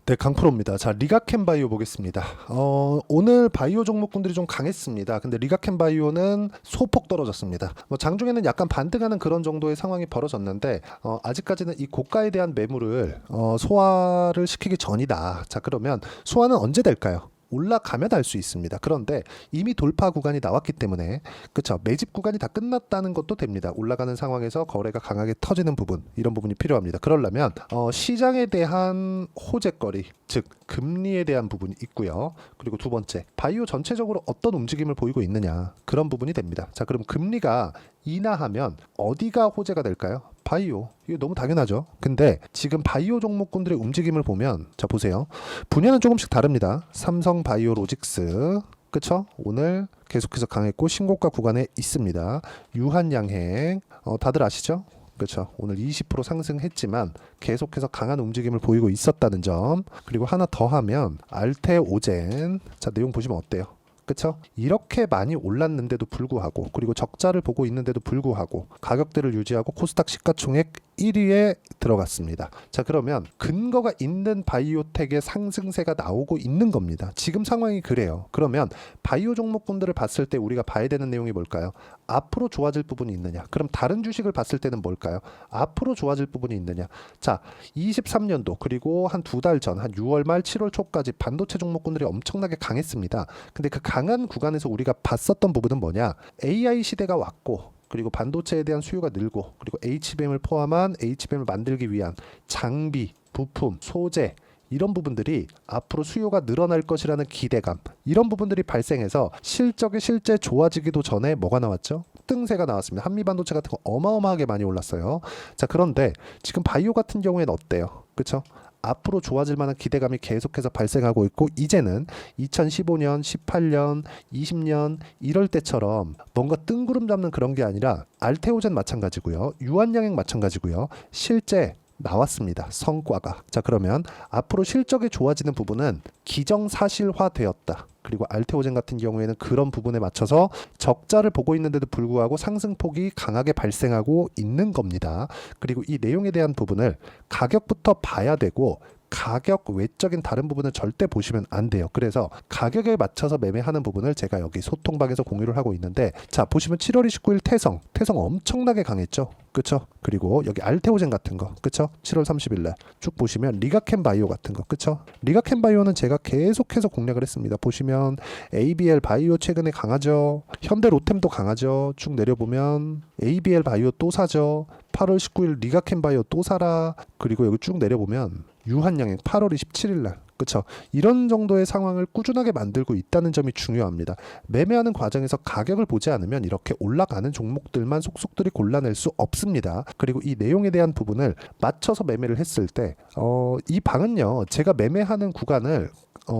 네, 강프로입니다. 자, 리가켄 바이오 보겠습니다. 오늘 바이오 종목군들이 좀 강했습니다. 근데 리가켄 바이오는 소폭 떨어졌습니다. 뭐 장중에는 약간 반등하는 그런 정도의 상황이 벌어졌는데 아직까지는 이 고가에 대한 매물을 소화를 시키기 전이다. 자, 그러면 소화는 언제 될까요? 올라가면 알 수 있습니다. 그런데 이미 돌파 구간이 나왔기 때문에 그쵸, 매집 구간이 다 끝났다는 것도 됩니다. 올라가는 상황에서 거래가 강하게 터지는 부분, 이런 부분이 필요합니다. 그러려면 시장에 대한 호재거리, 즉 금리에 대한 부분이 있고요. 그리고 두 번째, 바이오 전체적으로 어떤 움직임을 보이고 있느냐, 그런 부분이 됩니다. 자, 그럼 금리가 인하하면 어디가 호재가 될까요? 바이오. 이게 너무 당연하죠. 근데 지금 바이오 종목군들의 움직임을 보면, 자 보세요. 분야는 조금씩 다릅니다. 삼성 바이오로직스, 그쵸? 오늘 계속해서 강했고 신고가 구간에 있습니다. 유한양행, 다들 아시죠? 그렇죠. 오늘 20% 상승했지만 계속해서 강한 움직임을 보이고 있었다는 점. 그리고 하나 더 하면 알테오젠. 자, 내용 보시면 어때요? 그쵸? 이렇게 많이 올랐는데도 불구하고, 그리고 적자를 보고 있는데도 불구하고 가격대를 유지하고 코스닥 시가총액 1위에 들어갔습니다. 자, 그러면 근거가 있는 바이오텍의 상승세가 나오고 있는 겁니다. 지금 상황이 그래요. 그러면 바이오 종목군들을 봤을 때 우리가 봐야 되는 내용이 뭘까요? 앞으로 좋아질 부분이 있느냐? 그럼 다른 주식을 봤을 때는 뭘까요? 앞으로 좋아질 부분이 있느냐? 자, 23년도 그리고 한 두 달 전, 한 6월 말 7월 초까지 반도체 종목군들이 엄청나게 강했습니다. 근데 그 강한 구간에서 우리가 봤었던 부분은 뭐냐? AI 시대가 왔고, 그리고 반도체에 대한 수요가 늘고, 그리고 HBM을 포함한 HBM을 만들기 위한 장비, 부품, 소재, 이런 부분들이 앞으로 수요가 늘어날 것이라는 기대감, 이런 부분들이 발생해서 실적이 실제 좋아지기도 전에 뭐가 나왔죠? 등세가 나왔습니다. 한미반도체 같은 거 어마어마하게 많이 올랐어요. 자, 그런데 지금 바이오 같은 경우에는 어때요? 그쵸? 앞으로 좋아질 만한 기대감이 계속해서 발생하고 있고, 이제는 2015년, 18년, 20년 이럴 때처럼 뭔가 뜬구름 잡는 그런 게 아니라 알테오젠 마찬가지고요. 유한양행 마찬가지고요. 실제 나왔습니다. 성과가. 자, 그러면 앞으로 실적이 좋아지는 부분은 기정사실화되었다. 그리고 알테오젠 같은 경우에는 그런 부분에 맞춰서 적자를 보고 있는데도 불구하고 상승폭이 강하게 발생하고 있는 겁니다. 그리고 이 내용에 대한 부분을 가격부터 봐야 되고, 가격 외적인 다른 부분을 절대 보시면 안 돼요. 그래서 가격에 맞춰서 매매하는 부분을 제가 여기 소통방에서 공유를 하고 있는데, 자 보시면 7월 29일 태성 엄청나게 강했죠. 그쵸? 그리고 여기 알테오젠 같은 거, 그쵸? 7월 30일 날 쭉 보시면 리가켄 바이오 같은 거, 그쵸? 리가켄 바이오는 제가 계속해서 공략을 했습니다. 보시면 ABL 바이오 최근에 강하죠. 현대 로템도 강하죠. 쭉 내려보면 ABL 바이오 또 사죠. 8월 19일 리가켄 바이오 또 사라. 그리고 여기 쭉 내려보면 유한양행 8월 27일 날, 그쵸? 이런 정도의 상황을 꾸준하게 만들고 있다는 점이 중요합니다. 매매하는 과정에서 가격을 보지 않으면 이렇게 올라가는 종목들만 속속들이 골라낼 수 없습니다. 그리고 이 내용에 대한 부분을 맞춰서 매매를 했을 때 이 방은요, 제가 매매하는 구간을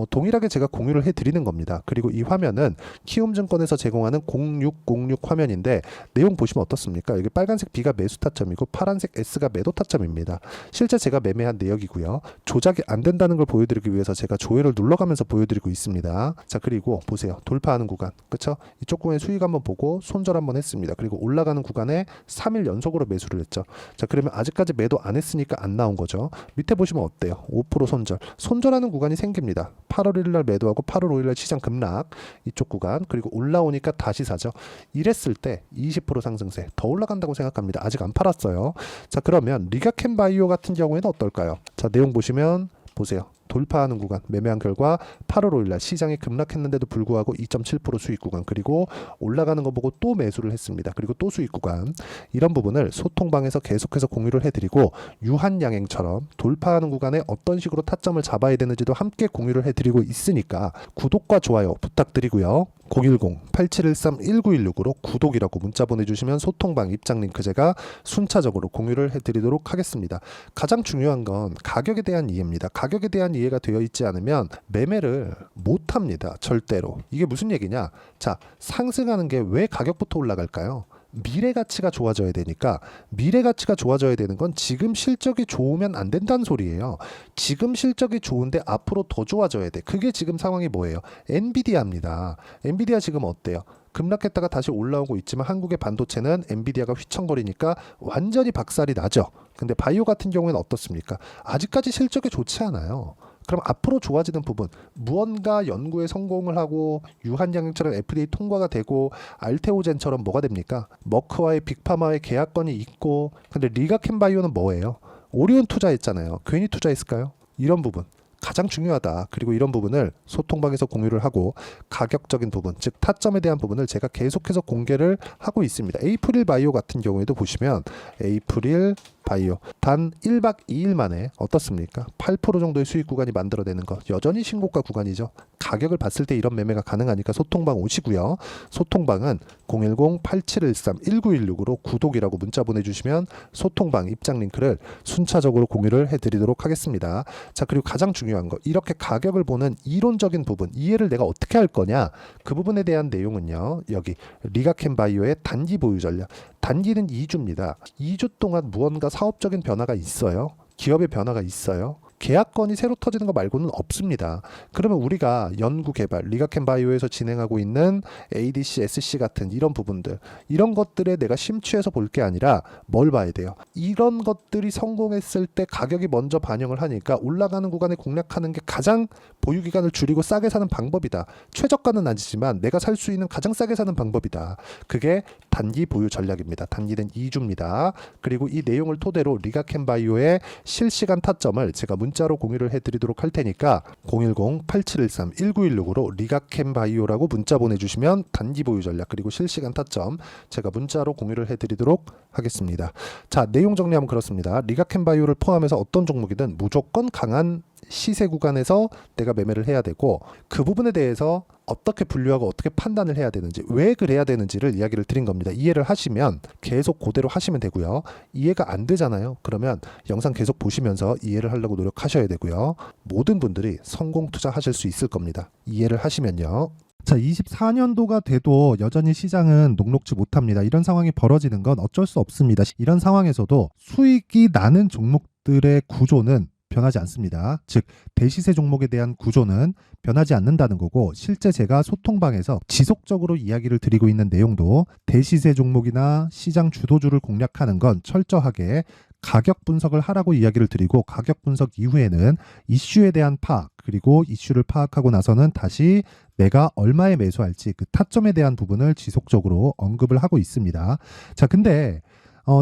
동일하게 제가 공유를 해드리는 겁니다. 그리고 이 화면은 키움증권에서 제공하는 0606 화면인데, 내용 보시면 어떻습니까? 여기 빨간색 B가 매수 타점이고 파란색 S가 매도 타점입니다. 실제 제가 매매한 내역이고요. 조작이 안 된다는 걸 보여드리기 위해서 제가 조회를 눌러가면서 보여드리고 있습니다. 자, 그리고 보세요. 돌파하는 구간, 그쵸? 이쪽 구간의 수익 한번 보고 손절 한번 했습니다. 그리고 올라가는 구간에 3일 연속으로 매수를 했죠. 자, 그러면 아직까지 매도 안 했으니까 안 나온 거죠. 밑에 보시면 어때요? 5% 손절하는 구간이 생깁니다. 8월 1일 날 매도하고 8월 5일 날 시장 급락, 이쪽 구간, 그리고 올라오니까 다시 사죠. 이랬을 때 20% 상승세 더 올라간다고 생각합니다. 아직 안 팔았어요. 자, 그러면 리가켄 바이오 같은 경우에는 어떨까요? 자, 내용 보시면 보세요. 돌파하는 구간 매매한 결과 8월 5일 날 시장이 급락했는데도 불구하고 2.7% 수익 구간, 그리고 올라가는 거 보고 또 매수를 했습니다. 그리고 또 수익 구간, 이런 부분을 소통방에서 계속해서 공유를 해드리고, 유한양행처럼 돌파하는 구간에 어떤 식으로 타점을 잡아야 되는지도 함께 공유를 해드리고 있으니까 구독과 좋아요 부탁드리고요. 010-8713-1916으로 구독이라고 문자 보내주시면 소통방 입장 링크 제가 순차적으로 공유를 해드리도록 하겠습니다. 가장 중요한 건 가격에 대한 이해입니다. 가격에 대한 이해가 되어 있지 않으면 매매를 못합니다. 절대로. 이게 무슨 얘기냐? 자, 상승하는 게 왜 가격부터 올라갈까요? 미래 가치가 좋아져야 되니까. 미래 가치가 좋아져야 되는 건 지금 실적이 좋으면 안 된다는 소리예요. 지금 실적이 좋은데 앞으로 더 좋아져야 돼. 그게 지금 상황이 뭐예요? 엔비디아입니다. 엔비디아 지금 어때요? 급락했다가 다시 올라오고 있지만 한국의 반도체는 엔비디아가 휘청거리니까 완전히 박살이 나죠. 근데 바이오 같은 경우에는 어떻습니까? 아직까지 실적이 좋지 않아요. 그럼 앞으로 좋아지는 부분, 무언가 연구에 성공을 하고 유한양행처럼 FDA 통과가 되고 알테오젠처럼 뭐가 됩니까? 머크와의 빅파마의 계약건이 있고, 근데 리가켄바이오는 뭐예요? 오리온 투자했잖아요. 괜히 투자했을까요? 이런 부분 가장 중요하다. 그리고 이런 부분을 소통방에서 공유를 하고, 가격적인 부분, 즉 타점에 대한 부분을 제가 계속해서 공개를 하고 있습니다. 에이프릴 바이오 같은 경우에도 보시면 에이프릴 바이오 단 1박 2일 만에 어떻습니까? 8% 정도의 수익 구간이 만들어내는 것, 여전히 신고가 구간이죠. 가격을 봤을 때 이런 매매가 가능하니까 소통방 오시고요. 소통방은 010-8713-1916으로 구독이라고 문자 보내주시면 소통방 입장 링크를 순차적으로 공유를 해드리도록 하겠습니다. 자, 그리고 가장 중요한 거, 이렇게 가격을 보는 이론적인 부분, 이해를 내가 어떻게 할 거냐, 그 부분에 대한 내용은요, 여기 리가켄바이오의 단기 보유 전략. 단기는 2주입니다. 2주 동안 무언가 사업적인 변화가 있어요. 기업의 변화가 있어요. 계약건이 새로 터지는 거 말고는 없습니다. 그러면 우리가 연구 개발, 리가켄바이오에서 진행하고 있는 ADC, SC 같은 이런 부분들, 이런 것들에 내가 심취해서 볼 게 아니라 뭘 봐야 돼요? 이런 것들이 성공했을 때 가격이 먼저 반영을 하니까 올라가는 구간에 공략하는 게 가장 보유 기간을 줄이고 싸게 사는 방법이다. 최저가는 아니지만 내가 살 수 있는 가장 싸게 사는 방법이다. 그게 단기 보유 전략입니다. 단기는 2주입니다. 그리고 이 내용을 토대로 리가켄바이오의 실시간 타점을 제가 문자로 공유를 해드리도록 할 테니까 010-8713-1916으로 리가켄바이오라고 문자 보내주시면 단기 보유 전략 그리고 실시간 타점 제가 문자로 공유를 해드리도록 하겠습니다. 자, 내용 정리하면 그렇습니다. 리가켄바이오를 포함해서 어떤 종목이든 무조건 강한 시세 구간에서 내가 매매를 해야 되고, 그 부분에 대해서 어떻게 분류하고 어떻게 판단을 해야 되는지, 왜 그래야 되는지를 이야기를 드린 겁니다. 이해를 하시면 계속 그대로 하시면 되고요. 이해가 안 되잖아요. 그러면 영상 계속 보시면서 이해를 하려고 노력하셔야 되고요. 모든 분들이 성공 투자하실 수 있을 겁니다. 이해를 하시면요. 자, 24년도가 돼도 여전히 시장은 녹록지 못합니다. 이런 상황이 벌어지는 건 어쩔 수 없습니다. 이런 상황에서도 수익이 나는 종목들의 구조는 변하지 않습니다. 즉 대시세 종목에 대한 구조는 변하지 않는다는 거고, 실제 제가 소통방에서 지속적으로 이야기를 드리고 있는 내용도 대시세 종목이나 시장 주도주를 공략하는 건 철저하게 가격 분석을 하라고 이야기를 드리고, 가격 분석 이후에는 이슈에 대한 파악, 그리고 이슈를 파악하고 나서는 다시 내가 얼마에 매수할지 그 타점에 대한 부분을 지속적으로 언급을 하고 있습니다. 자, 근데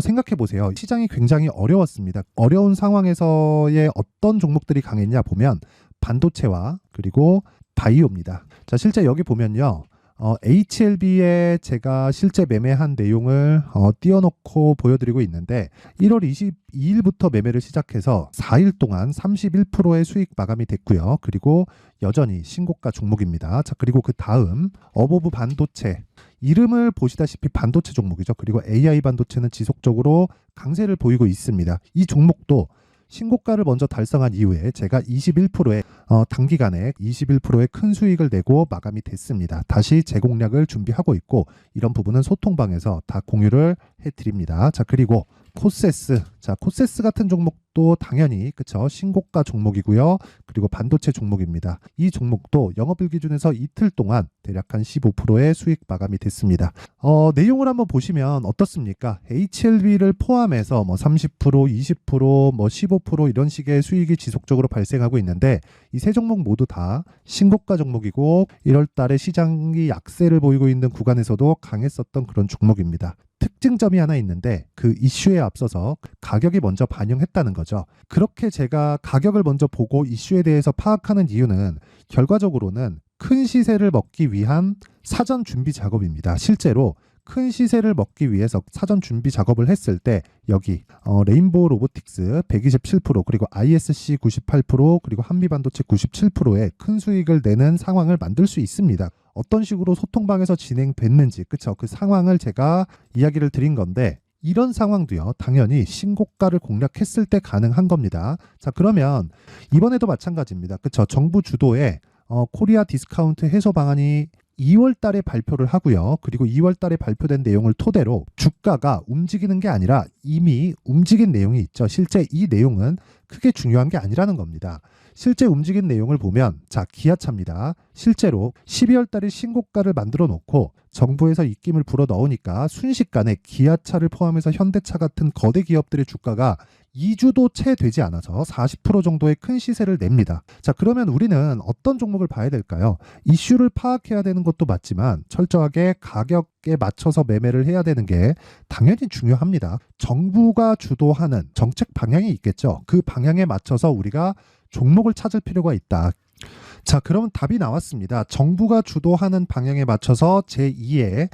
생각해 보세요. 시장이 굉장히 어려웠습니다. 어려운 상황에서의 어떤 종목들이 강했냐 보면 반도체와 그리고 바이오입니다. 자, 실제 여기 보면요. HLB에 제가 실제 매매한 내용을 띄워놓고 보여드리고 있는데, 1월 22일부터 매매를 시작해서 4일 동안 31%의 수익 마감이 됐고요. 그리고 여전히 신고가 종목입니다. 자, 그리고 그 다음 어보브 반도체, 이름을 보시다시피 반도체 종목이죠. 그리고 AI 반도체는 지속적으로 강세를 보이고 있습니다. 이 종목도 신고가를 먼저 달성한 이후에 제가 21%의 단기간에 21%의 큰 수익을 내고 마감이 됐습니다. 다시 재공략을 준비하고 있고, 이런 부분은 소통방에서 다 공유를 해드립니다. 자, 그리고 코세스, 자, 코세스 같은 종목도 당연히 그쵸, 신고가 종목이고요. 그리고 반도체 종목입니다. 이 종목도 영업일 기준에서 이틀 동안 대략 한 15%의 수익 마감이 됐습니다. 내용을 한번 보시면 어떻습니까? HLB를 포함해서 뭐 30%, 20%, 뭐 15% 이런 식의 수익이 지속적으로 발생하고 있는데, 이 세 종목 모두 다 신고가 종목이고 1월 달에 시장이 약세를 보이고 있는 구간에서도 강했었던 그런 종목입니다. 특징점이 하나 있는데, 그 이슈에 앞서서 가격이 먼저 반영했다는 거죠. 그렇게 제가 가격을 먼저 보고 이슈에 대해서 파악하는 이유는 결과적으로는 큰 시세를 먹기 위한 사전 준비 작업입니다. 실제로 큰 시세를 먹기 위해서 사전 준비 작업을 했을 때 여기 레인보우 로보틱스 127%, 그리고 ISC 98%, 그리고 한미반도체 97%의 큰 수익을 내는 상황을 만들 수 있습니다. 어떤 식으로 소통방에서 진행됐는지, 그쵸? 그 상황을 제가 이야기를 드린 건데, 이런 상황도요, 당연히 신고가를 공략했을 때 가능한 겁니다. 자, 그러면 이번에도 마찬가지입니다. 그쵸? 정부 주도의 코리아 디스카운트 해소 방안이 2월 달에 발표를 하고요. 그리고 2월 달에 발표된 내용을 토대로 주가가 움직이는 게 아니라 이미 움직인 내용이 있죠. 실제 이 내용은 크게 중요한 게 아니라는 겁니다. 실제 움직인 내용을 보면, 자, 기아차입니다. 실제로 12월 달에 신고가를 만들어 놓고 정부에서 입김을 불어 넣으니까 순식간에 기아차를 포함해서 현대차 같은 거대 기업들의 주가가 2주도 채 되지 않아서 40% 정도의 큰 시세를 냅니다. 자, 그러면 우리는 어떤 종목을 봐야 될까요? 이슈를 파악해야 되는 것도 맞지만 철저하게 가격에 맞춰서 매매를 해야 되는 게 당연히 중요합니다. 정부가 주도하는 정책 방향이 있겠죠. 그 방향에 맞춰서 우리가 종목을 찾을 필요가 있다. 자, 그럼 답이 나왔습니다. 정부가 주도하는 방향에 맞춰서 제2의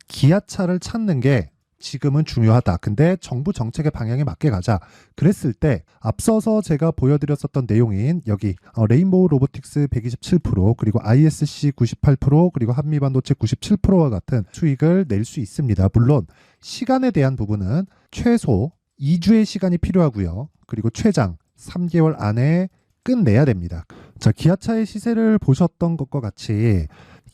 기아차를 찾는 게 지금은 중요하다. 근데 정부 정책의 방향에 맞게 가자. 그랬을 때 앞서서 제가 보여드렸었던 내용인 여기 레인보우 로보틱스 127% 그리고 ISC 98% 그리고 한미반도체 97%와 같은 수익을 낼 수 있습니다. 물론 시간에 대한 부분은 최소 2주의 시간이 필요하고요. 그리고 최장 3개월 안에 끝내야 됩니다. 자, 기아차의 시세를 보셨던 것과 같이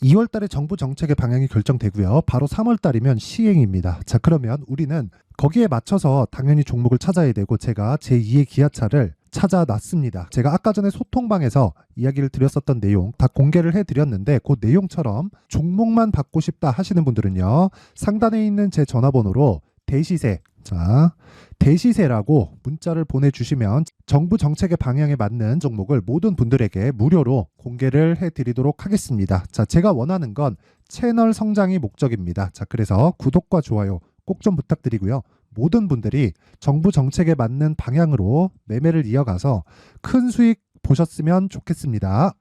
2월 달에 정부 정책의 방향이 결정되고요. 바로 3월 달이면 시행입니다. 자, 그러면 우리는 거기에 맞춰서 당연히 종목을 찾아야 되고 제가 제2의 기아차를 찾아놨습니다. 제가 아까 전에 소통방에서 이야기를 드렸었던 내용 다 공개를 해드렸는데 그 내용처럼 종목만 받고 싶다 하시는 분들은요. 상단에 있는 제 전화번호로 대시세, 자, 대시세라고 문자를 보내주시면 정부 정책의 방향에 맞는 종목을 모든 분들에게 무료로 공개를 해드리도록 하겠습니다. 자, 제가 원하는 건 채널 성장이 목적입니다. 자, 그래서 구독과 좋아요 꼭 좀 부탁드리고요. 모든 분들이 정부 정책에 맞는 방향으로 매매를 이어가서 큰 수익 보셨으면 좋겠습니다.